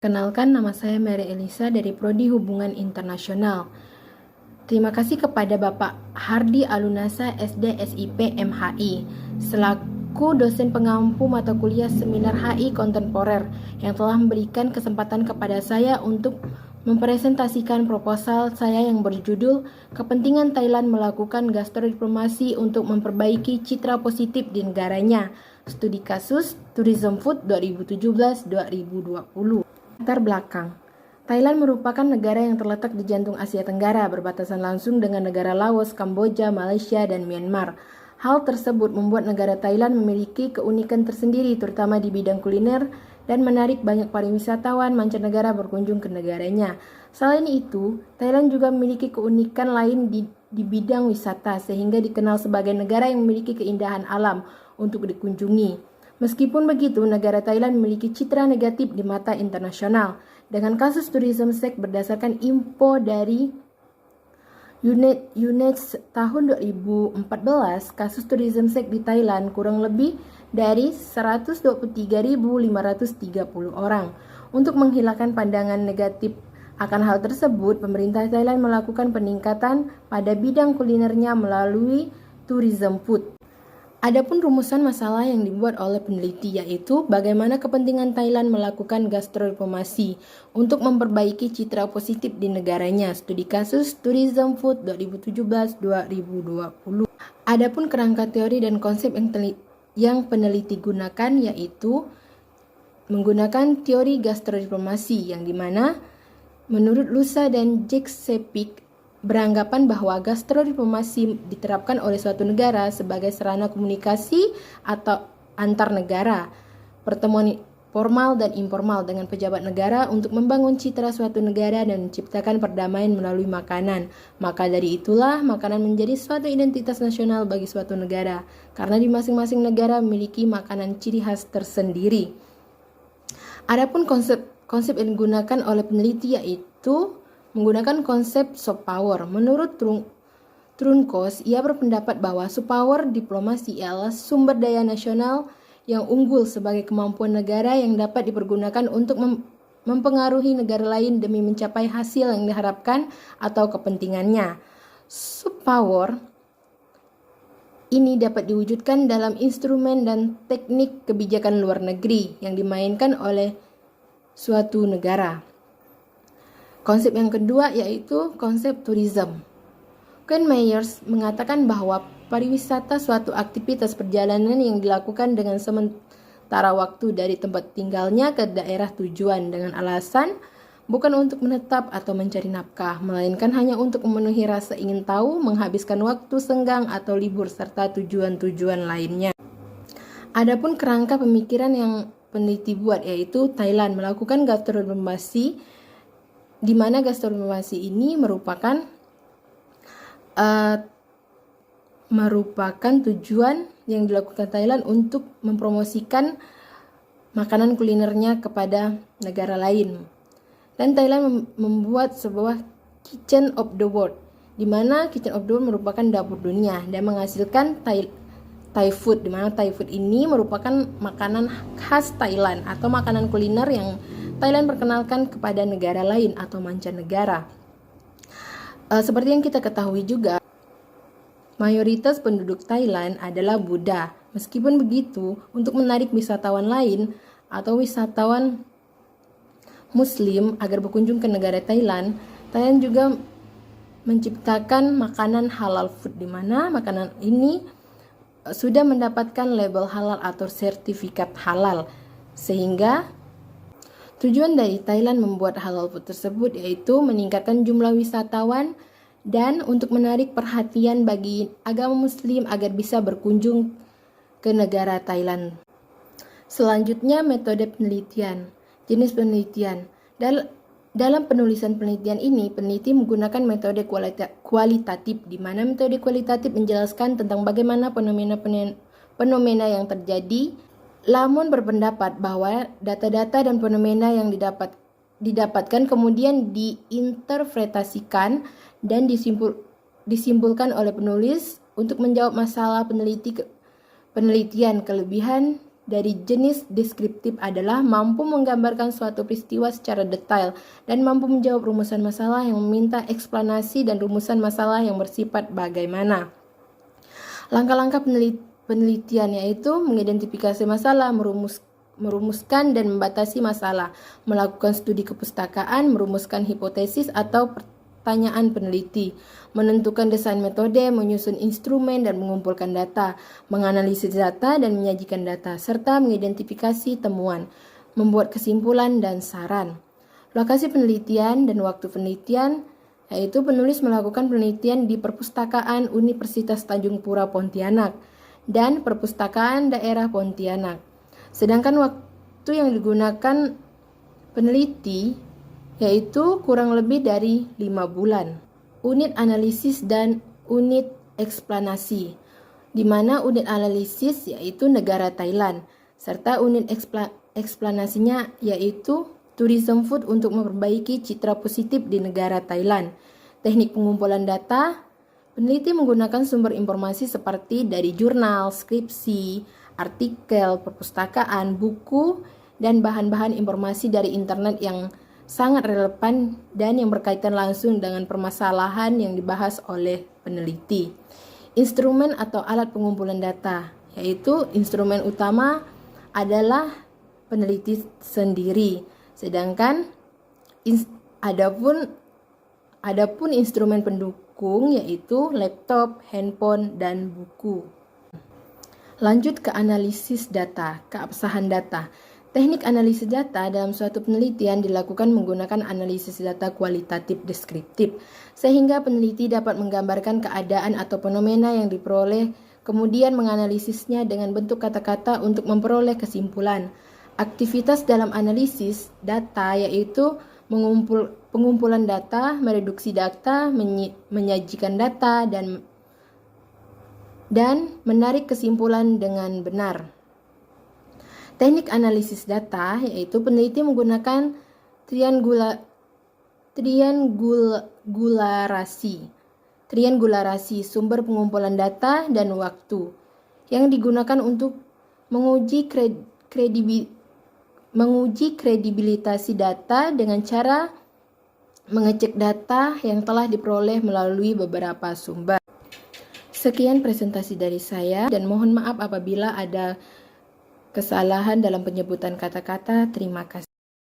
Kenalkan, nama saya Mary Elisa dari Prodi Hubungan Internasional. Terima kasih kepada Bapak Hardi Alunasa SD SIP MHI selaku dosen pengampu mata kuliah Seminar HI Kontemporer yang telah memberikan kesempatan kepada saya untuk mempresentasikan proposal saya yang berjudul Kepentingan Thailand Melakukan Gastrodiplomasi untuk Memperbaiki Citra Positif di Negaranya. Studi kasus Tourism Food 2017-2020. Latar belakang. Thailand merupakan negara yang terletak di jantung Asia Tenggara, berbatasan langsung dengan negara Laos, Kamboja, Malaysia, dan Myanmar. Hal tersebut membuat negara Thailand memiliki keunikan tersendiri, terutama di bidang kuliner, dan menarik banyak pariwisatawan mancanegara berkunjung ke negaranya. Selain itu, Thailand juga memiliki keunikan lain di bidang wisata, sehingga dikenal sebagai negara yang memiliki keindahan alam untuk dikunjungi. Meskipun begitu, negara Thailand memiliki citra negatif di mata internasional. Dengan kasus tourism seks berdasarkan info dari UNAIDS tahun 2014, kasus tourism seks di Thailand kurang lebih dari 123.530 orang. Untuk menghilangkan pandangan negatif akan hal tersebut, pemerintah Thailand melakukan peningkatan pada bidang kulinernya melalui tourism food. Adapun rumusan masalah yang dibuat oleh peneliti yaitu bagaimana kepentingan Thailand melakukan gastrodiplomasi untuk memperbaiki citra positif di negaranya. Studi kasus Tourism Food 2017-2020. Adapun kerangka teori dan konsep yang peneliti gunakan yaitu menggunakan teori gastrodiplomasi yang dimana menurut Lusa dan Jack Sepik beranggapan bahwa gastrodiplomasi diterapkan oleh suatu negara sebagai sarana komunikasi atau antar negara, pertemuan formal dan informal dengan pejabat negara untuk membangun citra suatu negara dan menciptakan perdamaian melalui makanan. Maka dari itulah makanan menjadi suatu identitas nasional bagi suatu negara, karena di masing-masing negara memiliki makanan ciri khas tersendiri. Adapun konsep yang digunakan oleh peneliti yaitu menggunakan konsep soft power. Menurut Trunkos, ia berpendapat bahwa soft power diplomasi ialah sumber daya nasional yang unggul sebagai kemampuan negara yang dapat dipergunakan untuk mempengaruhi negara lain demi mencapai hasil yang diharapkan atau kepentingannya. Soft power ini dapat diwujudkan dalam instrumen dan teknik kebijakan luar negeri yang dimainkan oleh suatu negara. Konsep yang kedua yaitu konsep tourism. Ken Myers mengatakan bahwa pariwisata suatu aktivitas perjalanan yang dilakukan dengan sementara waktu dari tempat tinggalnya ke daerah tujuan dengan alasan bukan untuk menetap atau mencari nafkah, melainkan hanya untuk memenuhi rasa ingin tahu, menghabiskan waktu senggang atau libur serta tujuan-tujuan lainnya. Adapun kerangka pemikiran yang peneliti buat yaitu Thailand melakukan gastrodiplomasi di mana gastrodiplomasi ini merupakan tujuan yang dilakukan Thailand untuk mempromosikan makanan kulinernya kepada negara lain. Dan Thailand membuat sebuah Kitchen of the World, di mana Kitchen of the World merupakan dapur dunia dan menghasilkan Thai food, di mana Thai food ini merupakan makanan khas Thailand atau makanan kuliner yang Thailand perkenalkan kepada negara lain atau mancanegara. Seperti yang kita ketahui juga, mayoritas penduduk Thailand adalah Buddha. Meskipun begitu, untuk menarik wisatawan lain atau wisatawan Muslim agar berkunjung ke negara Thailand, Thailand juga menciptakan makanan halal food, di mana makanan ini sudah mendapatkan label halal atau sertifikat halal, sehingga tujuan dari Thailand membuat halal food tersebut yaitu meningkatkan jumlah wisatawan dan untuk menarik perhatian bagi agama Muslim agar bisa berkunjung ke negara Thailand. Selanjutnya, metode penelitian. Jenis penelitian. Dalam penulisan penelitian ini, peneliti menggunakan metode kualitatif, di mana metode kualitatif menjelaskan tentang bagaimana fenomena yang terjadi. Lamon berpendapat bahwa data-data dan fenomena yang didapatkan kemudian diinterpretasikan dan disimpulkan oleh penulis untuk menjawab masalah penelitian, kelebihan dari jenis deskriptif adalah mampu menggambarkan suatu peristiwa secara detail dan mampu menjawab rumusan masalah yang meminta eksplanasi dan rumusan masalah yang bersifat bagaimana. Langkah-langkah penelitian yaitu mengidentifikasi masalah, merumuskan dan membatasi masalah, melakukan studi kepustakaan, merumuskan hipotesis atau pertanyaan peneliti, menentukan desain metode, menyusun instrumen dan mengumpulkan data, menganalisis data dan menyajikan data, serta mengidentifikasi temuan, membuat kesimpulan dan saran. Lokasi penelitian dan waktu penelitian yaitu penulis melakukan penelitian di Perpustakaan Universitas Tanjung Pura Pontianak dan Perpustakaan Daerah Pontianak. Sedangkan waktu yang digunakan peneliti yaitu kurang lebih dari 5 bulan. Unit analisis dan unit eksplanasi, di mana unit analisis yaitu negara Thailand, serta unit eksplanasinya yaitu tourism food untuk memperbaiki citra positif di negara Thailand. Teknik pengumpulan data, peneliti menggunakan sumber informasi seperti dari jurnal, skripsi, artikel, perpustakaan, buku, dan bahan-bahan informasi dari internet yang sangat relevan dan yang berkaitan langsung dengan permasalahan yang dibahas oleh peneliti. Instrumen atau alat pengumpulan data, yaitu instrumen utama adalah peneliti sendiri. Sedangkan adapun instrumen pendukung yaitu laptop, handphone, dan buku. Lanjut ke analisis data, keabsahan data. Teknik analisis data dalam suatu penelitian dilakukan menggunakan analisis data kualitatif deskriptif, sehingga peneliti dapat menggambarkan keadaan atau fenomena yang diperoleh, kemudian menganalisisnya dengan bentuk kata-kata untuk memperoleh kesimpulan. Aktivitas dalam analisis data yaitu pengumpulan data, mereduksi data, menyajikan data, dan menarik kesimpulan dengan benar. Teknik analisis data yaitu peneliti menggunakan triangulasi sumber pengumpulan data dan waktu yang digunakan untuk menguji kredibilitas data dengan cara mengecek data yang telah diperoleh melalui beberapa sumber. Sekian presentasi dari saya dan mohon maaf apabila ada kesalahan dalam penyebutan kata-kata. Terima kasih.